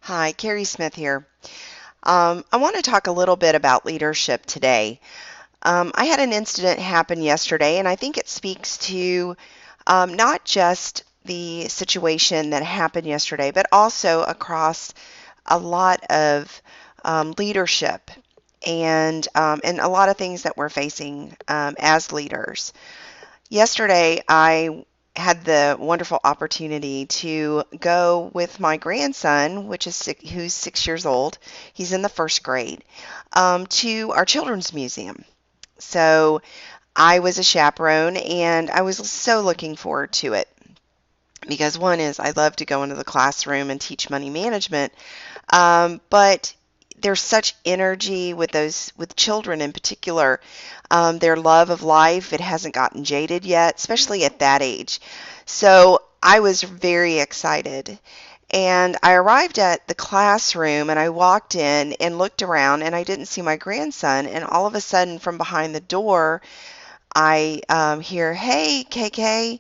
Hi, Carrie Smith here. I want to talk a little bit about leadership today. I had an incident happen yesterday, and I think it speaks to not just the situation that happened yesterday, but also across a lot of leadership and a lot of things that we're facing as leaders. Yesterday, I had the wonderful opportunity to go with my grandson, who's 6 years old. He's in the first grade, to our children's museum. So I was a chaperone, and I was so looking forward to it because one is I love to go into the classroom and teach money management, but there's such energy with children in particular. Their love of life, it hasn't gotten jaded yet, especially at that age. So I was very excited. And I arrived at the classroom and I walked in and looked around and I didn't see my grandson. And all of a sudden, from behind the door, I hear, "Hey, KK."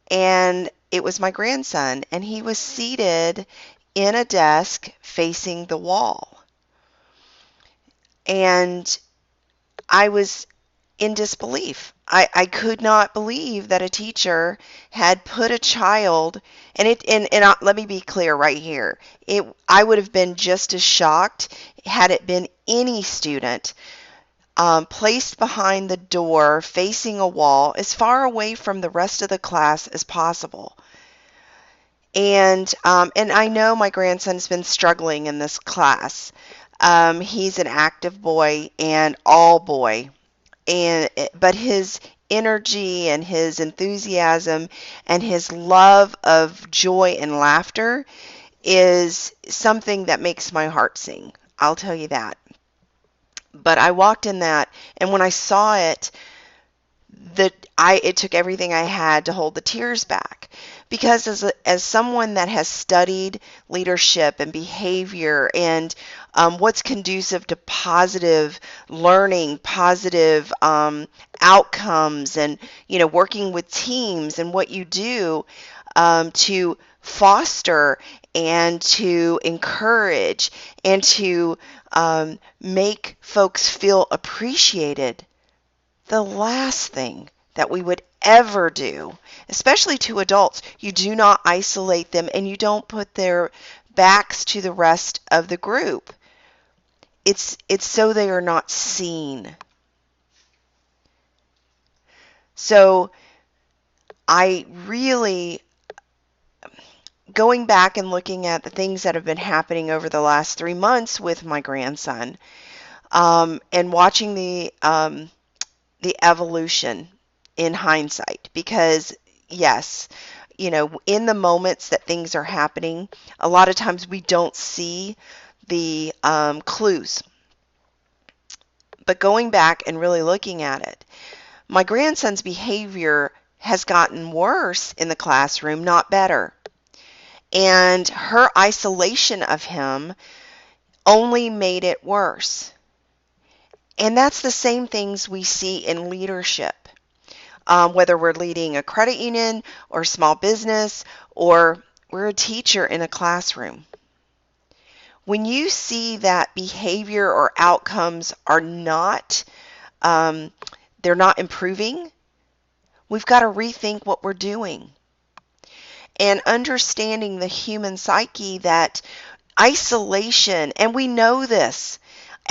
And it was my grandson. And he was seated in a desk facing the wall. And I was in disbelief. I could not believe that a teacher had put a child, and let me be clear right here. I would have been just as shocked had it been any student placed behind the door facing a wall as far away from the rest of the class as possible. And I know my grandson's been struggling in this class. He's an active boy and all boy, but his energy and his enthusiasm and his love of joy and laughter is something that makes my heart sing. I'll tell you that. But I walked in that, and when I saw it, it took everything I had to hold the tears back, because as someone that has studied leadership and behavior and what's conducive to positive learning, positive outcomes, and working with teams and what you do to foster and to encourage and to make folks feel appreciated, the last thing that we would ever do, especially to adults, you do not isolate them and you don't put their backs to the rest of the group. It's so they are not seen. So I really, going back and looking at the things that have been happening over the last 3 months with my grandson, and watching the evolution in hindsight, because yes, in the moments that things are happening, a lot of times we don't see the clues. But going back and really looking at it, my grandson's behavior has gotten worse in the classroom, not better. And her isolation of him only made it worse. And that's the same things we see in leadership. Whether we're leading a credit union or small business, or we're a teacher in a classroom. When you see that behavior or outcomes are not, they're not improving, we've got to rethink what we're doing. And understanding the human psyche, that isolation, and we know this,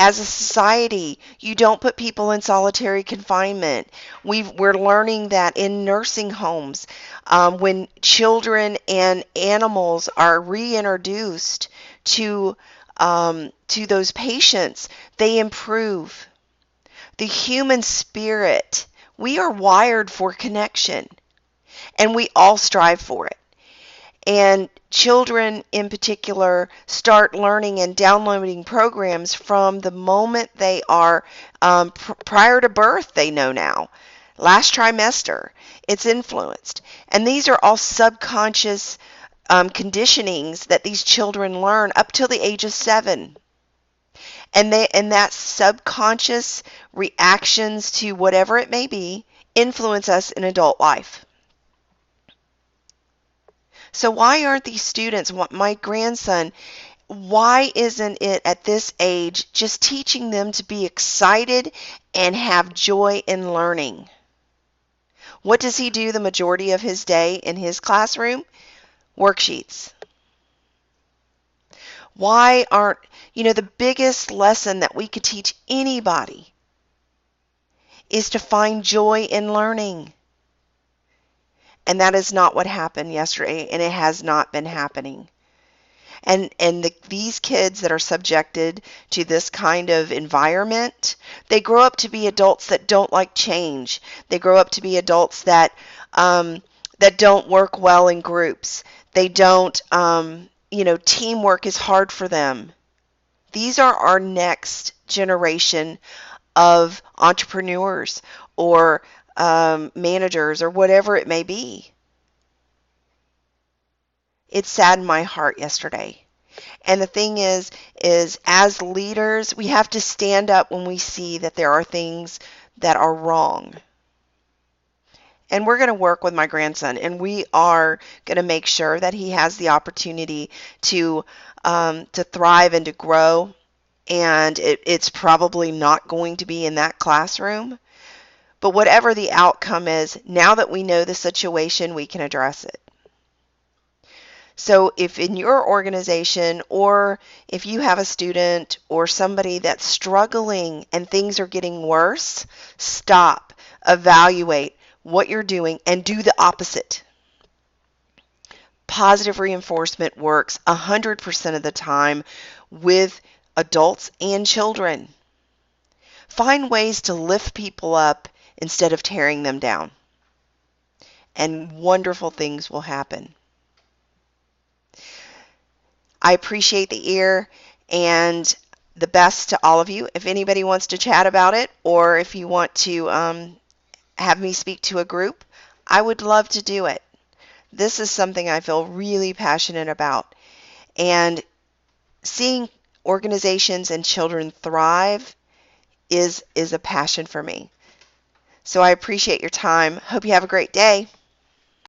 as a society, you don't put people in solitary confinement. We're learning that in nursing homes, when children and animals are reintroduced to those patients, they improve. The human spirit, we are wired for connection, and we all strive for it. And children in particular start learning and downloading programs from the moment they are prior to birth. They know now. Last trimester, it's influenced. And these are all subconscious conditionings that these children learn up till the age of 7. And that subconscious reactions to whatever it may be influence us in adult life. So why aren't these students, my grandson, why isn't it at this age just teaching them to be excited and have joy in learning? What does he do the majority of his day in his classroom? Worksheets. Why aren't, the biggest lesson that we could teach anybody is to find joy in learning. And that is not what happened yesterday, and it has not been happening. And these kids that are subjected to this kind of environment, they grow up to be adults that don't like change. They grow up to be adults that don't work well in groups. They don't, teamwork is hard for them. These are our next generation of entrepreneurs or managers or whatever it may be. It saddened my heart yesterday. And the thing is as leaders, we have to stand up when we see that there are things that are wrong. And we're going to work with my grandson, and we are going to make sure that he has the opportunity to thrive and to grow. And it's probably not going to be in that classroom. But whatever the outcome is, now that we know the situation, we can address it. So if in your organization, or if you have a student or somebody that's struggling and things are getting worse, stop, evaluate what you're doing, and do the opposite. Positive reinforcement works 100% of the time with adults and children. Find ways to lift people up instead of tearing them down, and wonderful things will happen. I appreciate the ear, and the best to all of you. If anybody wants to chat about it, or if you want to have me speak to a group, I would love to do it. This is something I feel really passionate about. And seeing organizations and children thrive is a passion for me. So I appreciate your time. Hope you have a great day.